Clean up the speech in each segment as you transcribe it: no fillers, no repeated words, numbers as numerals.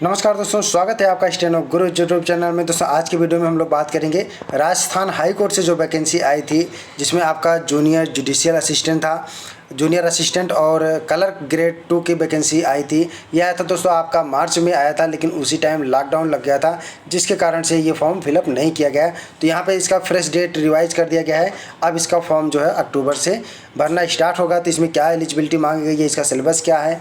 नमस्कार दोस्तों, स्वागत है आपका स्टेनो गुरु यूट्यूब चैनल में। दोस्तों आज की वीडियो में हम लोग बात करेंगे राजस्थान हाई कोर्ट से जो वैकेंसी आई थी, जिसमें आपका जूनियर जुडिशियल असिस्टेंट था, जूनियर असिस्टेंट और क्लर्क ग्रेड 2 की वैकेंसी आई थी। यह आया था दोस्तों आपका मार्च में आया था, लेकिन उसी टाइम लॉकडाउन लग गया था, जिसके कारण से ये फॉर्म फिलअप नहीं किया गया। तो यहाँ पे इसका फ्रेश डेट रिवाइज कर दिया गया है। अब इसका फॉर्म जो है अक्टूबर से भरना स्टार्ट होगा। तो इसमें क्या एलिजिबिलिटी मांगी गई है, इसका सिलेबस क्या है,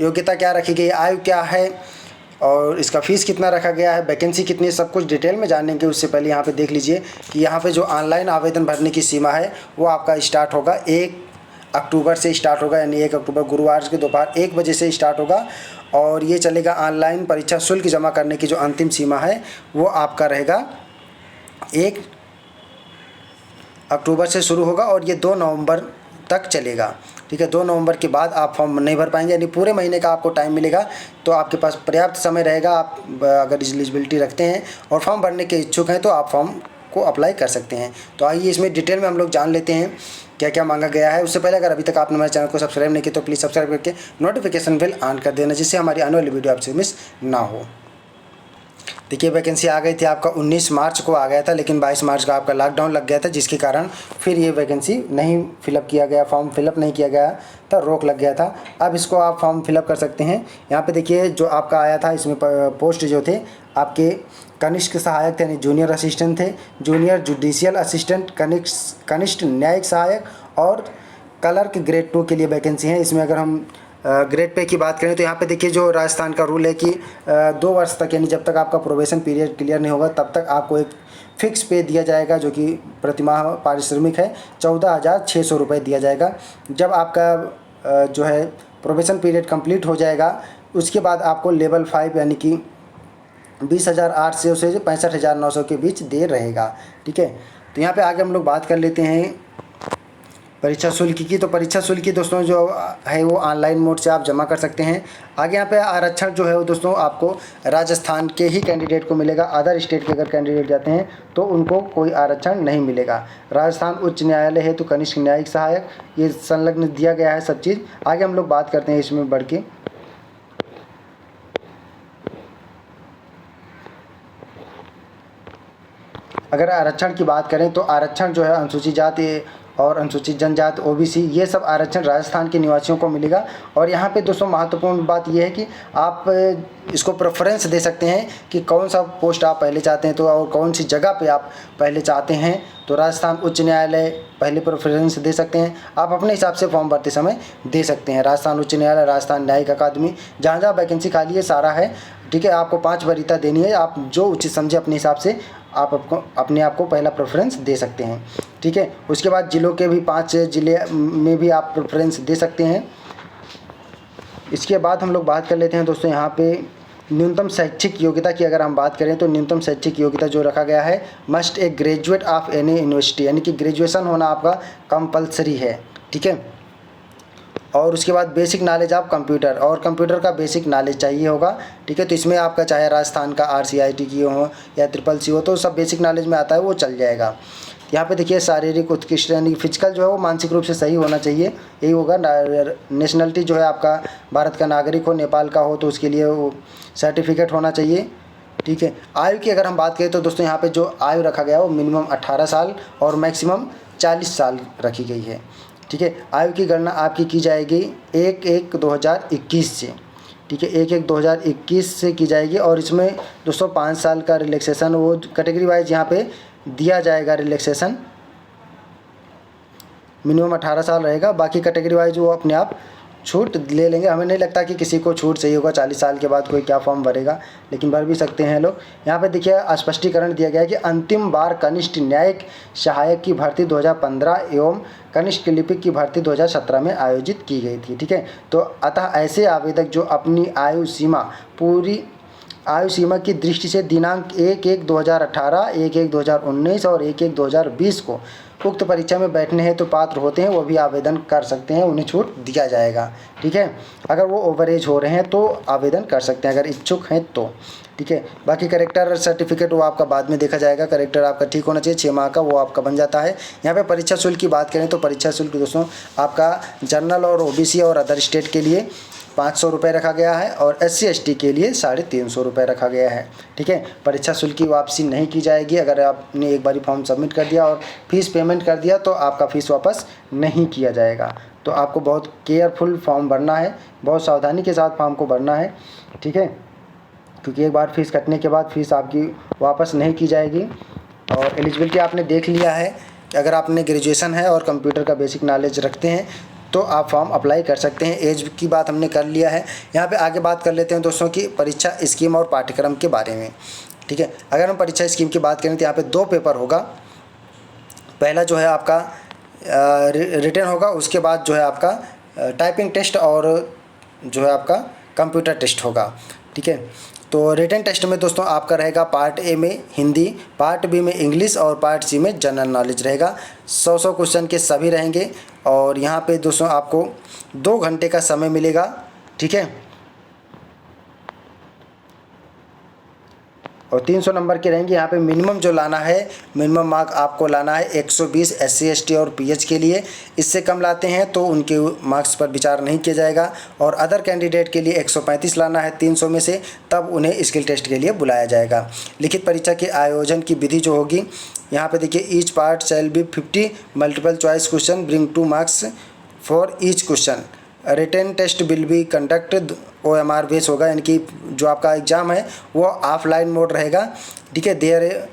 योग्यता क्या रखी गई है, आयु क्या है और इसका फ़ीस कितना रखा गया है, वैकेंसी कितनी है, सब कुछ डिटेल में जानेंगे। उससे पहले यहाँ पे देख लीजिए कि यहाँ पे जो ऑनलाइन आवेदन भरने की सीमा है वो आपका स्टार्ट होगा 1 अक्टूबर से स्टार्ट होगा, यानी 1 अक्टूबर गुरुवार के दोपहर 1 बजे से स्टार्ट होगा और ये चलेगा। ऑनलाइन परीक्षा शुल्क जमा करने की जो अंतिम सीमा है वो आपका रहेगा 1 अक्टूबर से शुरू होगा और ये 2 नवंबर तक चलेगा। ठीक है, 2 नवंबर के बाद आप फॉर्म नहीं भर पाएंगे, यानी पूरे महीने का आपको टाइम मिलेगा। तो आपके पास पर्याप्त समय रहेगा। आप अगर एलिजिबिलिटी रखते हैं और फॉर्म भरने के इच्छुक हैं तो आप फॉर्म को अप्लाई कर सकते हैं। तो आइए इसमें डिटेल में हम लोग जान लेते हैं क्या क्या मांगा गया है। उससे पहले अगर अभी तक आपने हमारे चैनल को सब्सक्राइब नहीं किया तो प्लीज़ सब्सक्राइब करके नोटिफिकेशन बेल ऑन कर देना, जिससे हमारी आने वाली वीडियो आपसे मिस ना हो। देखिए, वैकेंसी आ गई थी आपका 19 मार्च को आ गया था, लेकिन 22 मार्च का आपका लॉकडाउन लग गया था, जिसके कारण फिर ये वैकेंसी नहीं फिलअप किया गया, फॉर्म फिलअप नहीं किया गया था, रोक लग गया था। अब इसको आप फॉर्म फिलअप कर सकते हैं। यहाँ पे देखिए जो आपका आया था, इसमें पोस्ट जो थे आपके कनिष्ठ सहायक थे, यानी जूनियर असिस्टेंट थे, जूनियर जुडिशियल असिस्टेंट, कनिष्ठ न्यायिक सहायक और क्लर्क ग्रेड 2 के लिए वैकेंसी है। इसमें अगर हम ग्रेड पे की बात करें तो यहाँ पे देखिए जो राजस्थान का रूल है कि 2 वर्ष तक, यानी जब तक आपका प्रोबेशन पीरियड क्लियर नहीं होगा तब तक आपको एक फ़िक्स पे दिया जाएगा, जो कि प्रतिमाह पारिश्रमिक है 14,600 रुपये दिया जाएगा। जब आपका जो है प्रोबेशन पीरियड कंप्लीट हो जाएगा, उसके बाद आपको लेवल 5 यानी कि 20,800 से 65,900 के बीच दे रहेगा। ठीक है, तो यहाँ पर आगे हम लोग बात कर लेते हैं परीक्षा शुल्क की। तो परीक्षा शुल्क की दोस्तों जो है वो ऑनलाइन मोड से आप जमा कर सकते हैं। आगे यहाँ पे आरक्षण जो है वो दोस्तों आपको राजस्थान के ही कैंडिडेट को मिलेगा। अदर स्टेट के अगर कैंडिडेट जाते हैं तो उनको कोई आरक्षण नहीं मिलेगा। राजस्थान उच्च न्यायालय है तो कनिष्ठ न्यायिक सहायक, ये संलग्न दिया गया है सब चीज़। आगे हम लोग बात करते हैं इसमें बढ़ के। अगर आरक्षण की बात करें तो आरक्षण जो है अनुसूचित जाति और अनुसूचित जनजाति ओबीसी, ये सब आरक्षण राजस्थान के निवासियों को मिलेगा। और यहाँ पे दोस्तों महत्वपूर्ण बात ये है कि आप इसको प्रेफरेंस दे सकते हैं कि कौन सा पोस्ट आप पहले चाहते हैं, तो और कौन सी जगह पे आप पहले चाहते हैं। तो राजस्थान उच्च न्यायालय पहले प्रेफरेंस दे सकते हैं, आप अपने हिसाब से फॉर्म भरते समय दे सकते हैं। राजस्थान उच्च न्यायालय, राजस्थान न्यायिक अकादमी, जहाँ जहाँ वैकेंसी खाली है सारा है। ठीक है, आपको 5 वरीयता देनी है, आप जो उचित समझे अपने हिसाब से आप अपने आप को पहला प्रेफरेंस दे सकते हैं। ठीक है, उसके बाद जिलों के भी 5 जिले में भी आप प्रेफरेंस दे सकते हैं। इसके बाद हम लोग बात कर लेते हैं दोस्तों यहाँ पे न्यूनतम शैक्षिक योग्यता की। अगर हम बात करें तो न्यूनतम शैक्षिक योग्यता जो रखा गया है, must A graduate of any university, यानी कि ग्रेजुएशन होना आपका कंपलसरी है। ठीक है, और उसके बाद बेसिक नॉलेज ऑफ कंप्यूटर, और कंप्यूटर का बेसिक नॉलेज चाहिए होगा। ठीक है, तो इसमें आपका चाहे राजस्थान का RCIT की हो या ट्रिपल सी हो, तो सब बेसिक नॉलेज में आता है, वो चल जाएगा। यहाँ पे देखिए शारीरिक उत्कृष्ट, यानी फिजिकल जो है वो मानसिक रूप से सही होना चाहिए, यही होगा। नेशनलिटी जो है आपका भारत का नागरिक हो, नेपाल का हो तो उसके लिए वो सर्टिफिकेट होना चाहिए। ठीक है, आयु की अगर हम बात करें तो दोस्तों यहाँ पे जो आयु रखा गया है वो मिनिमम 18 साल और मैक्सिमम 40 साल रखी गई है। ठीक है, आयु की गणना आपकी की जाएगी 1/1/2021 से। ठीक है, 1/1/2021 से की जाएगी। और इसमें दोस्तों 5 साल का रिलैक्सेशन वो कैटेगरी वाइज यहाँ पे दिया जाएगा। रिलैक्सेशन मिनिमम 18 साल रहेगा, बाकी कैटेगरी वाइज वो अपने आप छूट ले लेंगे। हमें नहीं लगता कि किसी को छूट चाहिए होगा, 40 साल के बाद कोई क्या फॉर्म भरेगा, लेकिन भर भी सकते हैं लोग। यहाँ पे देखिए स्पष्टीकरण दिया गया है कि अंतिम बार कनिष्ठ न्यायिक सहायक की भर्ती 2015 एवं कनिष्ठ लिपिक की भर्ती 2017 में आयोजित की गई थी। ठीक है, तो अतः ऐसे आवेदक जो अपनी पूरी आयु सीमा की दृष्टि से दिनांक 1/1/2018, 1/1/2019 और 1/1/2020 को उक्त परीक्षा में बैठने हैं तो पात्र होते हैं, वो भी आवेदन कर सकते हैं, उन्हें छूट दिया जाएगा। ठीक है, अगर वो ओवर एज हो रहे हैं तो आवेदन कर सकते हैं, अगर इच्छुक हैं तो। ठीक है, बाकी करेक्टर सर्टिफिकेट वो आपका बाद में देखा जाएगा, करेक्टर आपका ठीक होना चाहिए, 6 माह का, वो आपका बन जाता है। यहाँ पे परीक्षा शुल्क की बात करें तो परीक्षा शुल्क दोस्तों आपका जनरल और OBC और अदर स्टेट के लिए 500 रुपये रखा गया है और SC/ST के लिए 350 रुपये रखा गया है। ठीक है, परीक्षा शुल्क की वापसी नहीं की जाएगी। अगर आपने एक बारी फॉर्म सबमिट कर दिया और फीस पेमेंट कर दिया तो आपका फ़ीस वापस नहीं किया जाएगा। तो आपको बहुत केयरफुल फॉर्म भरना है, बहुत सावधानी के साथ फॉर्म को भरना है। ठीक है, क्योंकि एक बार फ़ीस कटने के बाद फ़ीस आपकी वापस नहीं की जाएगी। और एलिजिबिलिटी आपने देख लिया है, अगर आपने ग्रेजुएशन है और कंप्यूटर का बेसिक नॉलेज रखते हैं तो आप फॉर्म अप्लाई कर सकते हैं। एज की बात हमने कर लिया है। यहाँ पे आगे बात कर लेते हैं दोस्तों की परीक्षा स्कीम और पाठ्यक्रम के बारे में। ठीक है, अगर हम परीक्षा स्कीम की बात करें तो यहाँ पे 2 पेपर होगा। पहला जो है आपका रिटन होगा, उसके बाद जो है आपका टाइपिंग टेस्ट और जो है आपका कंप्यूटर टेस्ट होगा। ठीक है, तो रिटन टेस्ट में दोस्तों आपका रहेगा पार्ट ए में हिंदी, पार्ट बी में इंग्लिश और पार्ट सी में जनरल नॉलेज रहेगा। 100 क्वेश्चन के सभी रहेंगे और यहाँ पे दोस्तों आपको 2 घंटे का समय मिलेगा। ठीक है, और 300 नंबर के रहेंगे। यहाँ पे मिनिमम जो लाना है, मिनिमम मार्क आपको लाना है 120 SC/ST और PH के लिए। इससे कम लाते हैं तो उनके मार्क्स पर विचार नहीं किया जाएगा। और अदर कैंडिडेट के लिए 135 लाना है 300 में से, तब उन्हें स्किल टेस्ट के लिए बुलाया जाएगा। लिखित परीक्षा के आयोजन की विधि जो होगी, यहाँ पे देखिए, each part shall be 50 multiple choice question, bring 2 marks for each question. Written test will be conduct OMR base होगा, यानी कि जो आपका एग्ज़ाम है वो ऑफलाइन मोड रहेगा। ठीक है, there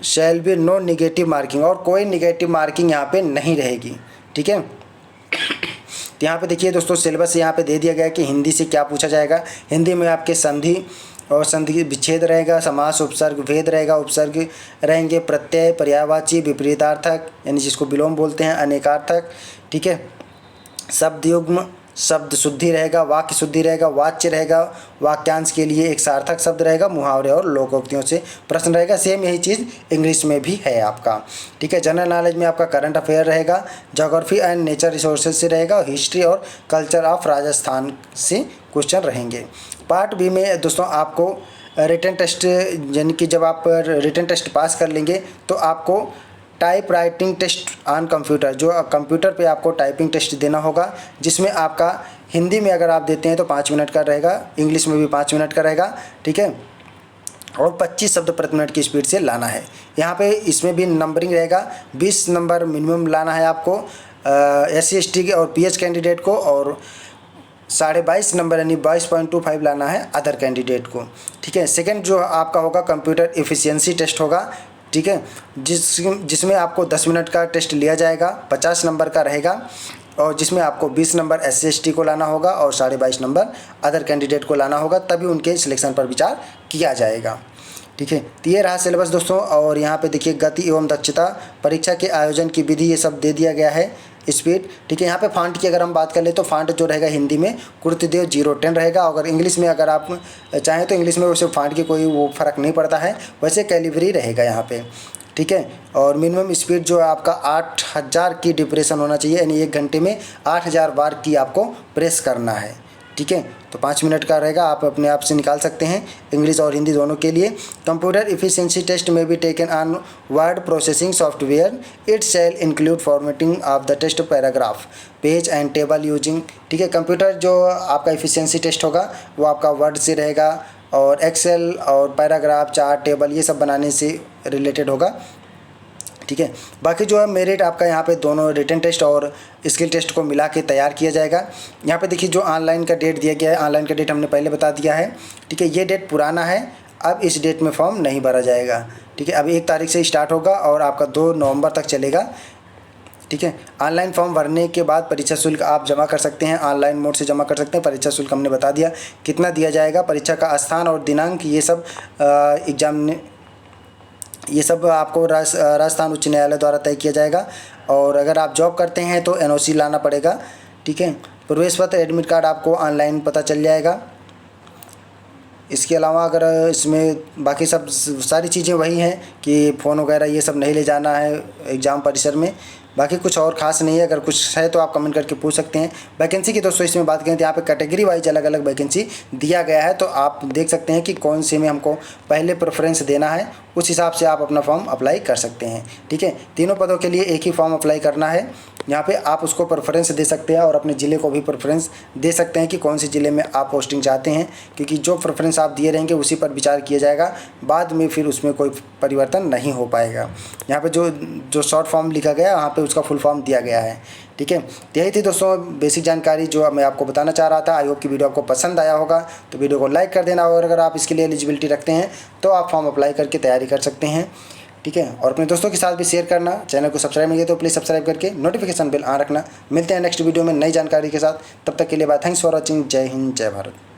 shall be no negative marking, और कोई निगेटिव मार्किंग यहाँ पे नहीं रहेगी। ठीक है, तो यहाँ पे देखिए दोस्तों, सिलेबस यहाँ पे दे दिया गया है कि हिंदी से क्या पूछा जाएगा। हिंदी में आपके संधि और संधि विच्छेद रहेगा, समास, उपसर्ग, भेद रहेगा, उपसर्ग रहेंगे, प्रत्यय, पर्यायवाची, विपरीतार्थक यानी जिसको विलोम बोलते हैं, अनेकार्थक। ठीक है, शब्द युग्म, शब्द शुद्धि रहेगा, वाक्य शुद्धि रहेगा, वाच्य रहेगा, वाक्यांश के लिए एक सार्थक शब्द रहेगा, मुहावरे और लोकोक्तियों से प्रश्न रहेगा। सेम यही चीज़ इंग्लिश में भी है आपका। ठीक है, जनरल नॉलेज में आपका करंट अफेयर रहेगा, ज्योग्राफी एंड नेचर रिसोर्सेज से रहेगा, हिस्ट्री और कल्चर ऑफ राजस्थान से क्वेश्चन रहेंगे। पार्ट बी में दोस्तों आपको रिटन टेस्ट, यानी कि जब आप रिटन टेस्ट पास कर लेंगे तो आपको type writing test on computer, जो कंप्यूटर पे आपको टाइपिंग टेस्ट देना होगा, जिसमें आपका हिंदी में अगर आप देते हैं तो 5 मिनट का रहेगा, इंग्लिश में भी 5 मिनट का रहेगा। ठीक है, और 25 शब्द प्रति मिनट की स्पीड से लाना है। यहाँ पे इसमें भी नंबरिंग रहेगा, 20 नंबर मिनिमम लाना है आपको SC/ST के और PH कैंडिडेट को, और 22.5 नंबर यानी 22.25 लाना है अदर कैंडिडेट को। ठीक है, सेकंड जो आपका होगा कंप्यूटर एफिशिएंसी टेस्ट होगा। ठीक है, जिसमें आपको 10 मिनट का टेस्ट लिया जाएगा, 50 नंबर का रहेगा, और जिसमें आपको 20 नंबर SC/ST को लाना होगा और 22.5 नंबर अदर कैंडिडेट को लाना होगा, तभी उनके सिलेक्शन पर विचार किया जाएगा। ठीक है, तो ये रहा सिलेबस दोस्तों। और यहाँ पे देखिए, गति एवं दक्षता, परीक्षा के आयोजन की विधि, ये सब दे दिया गया है, स्पीड। ठीक है, यहाँ पे फ़ॉन्ट की अगर हम बात कर ले तो फ़ॉन्ट जो रहेगा हिंदी में कुर्तदेव 010 रहेगा। अगर इंग्लिश में अगर आप चाहें तो इंग्लिश में वैसे फ़ॉन्ट की कोई वो फ़र्क नहीं पड़ता है, वैसे कैलिबरी रहेगा यहाँ पे। ठीक है, और मिनिमम स्पीड जो है आपका 8000 की डिप्रेशन होना चाहिए, यानी 1 घंटे में 8000 बार की आपको प्रेस करना है। ठीक है, तो 5 मिनट का रहेगा, आप अपने आप से निकाल सकते हैं, इंग्लिश और हिंदी दोनों के लिए। कंप्यूटर इफिशिएंसी टेस्ट में भी taken on word processing software, it shall include formatting of the test paragraph, page and table using. ठीक है, कंप्यूटर जो आपका इफिशिएंसी टेस्ट होगा वो आपका वर्ड से रहेगा, और एक्सेल और पैराग्राफ, चार्ट, टेबल, ये सब बनाने से रिलेटेड होगा। ठीक है, बाकी जो है मेरिट आपका यहाँ पे दोनों रिटन टेस्ट और स्किल टेस्ट को मिला के तैयार किया जाएगा। यहाँ पे देखिए, जो ऑनलाइन का डेट दिया गया है, ऑनलाइन का डेट हमने पहले बता दिया है। ठीक है, ये डेट पुराना है, अब इस डेट में फॉर्म नहीं भरा जाएगा। ठीक है, अब 1 तारीख से स्टार्ट होगा और आपका 2 नवंबर तक चलेगा। ठीक है, ऑनलाइन फॉर्म भरने के बाद परीक्षा शुल्क आप जमा कर सकते हैं, ऑनलाइन मोड से जमा कर सकते हैं। परीक्षा शुल्क हमने बता दिया कितना दिया जाएगा, परीक्षा का स्थान और दिनांक, ये सब ये सब आपको राजस्थान उच्च न्यायालय द्वारा तय किया जाएगा। और अगर आप जॉब करते हैं तो NOC लाना पड़ेगा। ठीक है, प्रवेश पत्र, एडमिट कार्ड आपको ऑनलाइन पता चल जाएगा। इसके अलावा अगर इसमें बाकी सब सारी चीज़ें वही हैं कि फ़ोन वगैरह ये सब नहीं ले जाना है एग्ज़ाम परिसर में, बाकी कुछ और ख़ास नहीं है। अगर कुछ है तो आप कमेंट करके पूछ सकते हैं। वैकेंसी की दोस्तों इसमें बात करें तो यहाँ पे कैटेगरी वाइज अलग अलग वैकेंसी दिया गया है, तो आप देख सकते हैं कि कौन से में हमको पहले प्रेफरेंस देना है, उस हिसाब से आप अपना फॉर्म अप्लाई कर सकते हैं। ठीक है, तीनों पदों के लिए एक ही फॉर्म अप्लाई करना है। यहाँ पे आप उसको प्रेफरेंस दे सकते हैं और अपने ज़िले को भी प्रेफरेंस दे सकते हैं कि कौन से ज़िले में आप पोस्टिंग चाहते हैं, क्योंकि जो प्रेफरेंस आप दिए रहेंगे उसी पर विचार किया जाएगा, बाद में फिर उसमें कोई परिवर्तन नहीं हो पाएगा। यहाँ पे जो शॉर्ट फॉर्म लिखा गया है वहाँ पे उसका फुल फॉर्म दिया गया है। ठीक है, तो यही थी दोस्तों बेसिक जानकारी जो मैं आपको बताना चाह रहा था। आई होप की वीडियो आपको पसंद आया होगा, तो वीडियो को लाइक कर देना, और अगर आप इसके लिए एलिजिबिलिटी रखते हैं तो आप फॉर्म अप्लाई करके तैयारी कर सकते हैं। ठीक है, और अपने दोस्तों के साथ भी शेयर करना। चैनल को सब्सक्राइब नहीं किया तो प्लीज़ सब्सक्राइब करके नोटिफिकेशन बेल ऑन रखना। मिलते हैं नेक्स्ट वीडियो में नई जानकारी के साथ, तब तक के लिए बाय। Thanks for watching. जय हिंद, जय भारत।